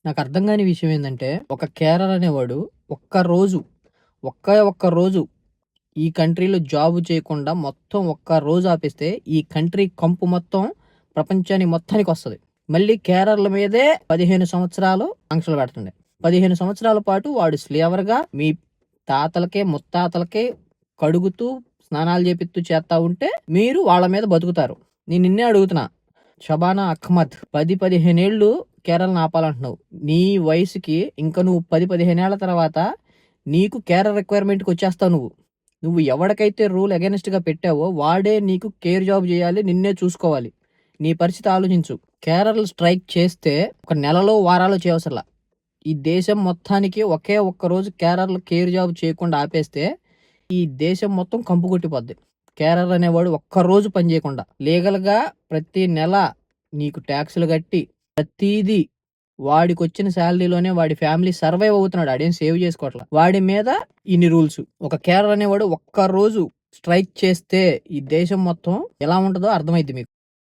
నాకు అర్థం కాని విషయం ఏందంటే, ఒక కేరర్ అనేవాడు ఒక్క ఒక్క రోజు ఈ కంట్రీలో జాబ్ చేయకుండా మొత్తం ఒక్క రోజు ఆపేస్తే, ఈ కంట్రీ కంపు మొత్తం ప్రపంచానికి మొత్తానికొస్తది. మళ్ళీ కేరళ మీదే 15 సంవత్సరాలు ఆంక్షలు పెడుతుండే. 15 సంవత్సరాల పాటు వాడు స్లేవర్‌గా మీ తాతలకే, ముత్తాతలకే కడుగుతూ, స్నానాలు చేపిత్తూ చేత్తా ఉంటే, మీరు వాళ్ళ మీద బతుకుతారు. నేను నిన్నే అడుగుతున్నా. షబానా అహ్మద్ 10, 15 ఏళ్ళు కేరళను ఆపాలంటున్నావు. నీ వయసుకి ఇంక నువ్వు 10, 15 ఏళ్ల తర్వాత నీకు కేరళ రిక్వైర్మెంట్‌కి వచ్చేస్తావు నువ్వు. నువ్వు ఎవడికైతే రూల్ అగైనెస్ట్‌గా పెట్టావో వాడే నీకు కేర్ జాబ్ చేయాలి. నిన్నే చూసుకోవాలి. నీ పరిస్థితి ఆలోచించు. కేరళ స్ట్రైక్ చేస్తే ఒక నెలలో, వారాలో చేయవసరలా. ఈ దేశం మొత్తానికి ఒకే ఒక్క రోజు కేరళ కేర్ జాబ్ చేయకుండా ఆపేస్తే, ఈ దేశం మొత్తం కంపు కొట్టిపోద్ది. కేరళ అనేవాడు ఒక్క రోజు పని చేయకుండా లీగల్‌గా ప్రతి నెల నీకు ట్యాక్స్‌లు కట్టి ప్రతీదీ వాడికొచ్చిన సాలరీలోనే వాడి ఫ్యామిలీ సర్వైవ్ అవుతున్నాడు. ఆడేం సేవ్ చేసుకోవట్ల. వాడి మీద ఇన్ని రూల్స్. ఒక కేరళ అనేవాడు ఒక్క రోజు స్ట్రైక్ చేస్తే ఈ దేశం మొత్తం ఎలా ఉంటదో అర్థమైద్ది మీకు.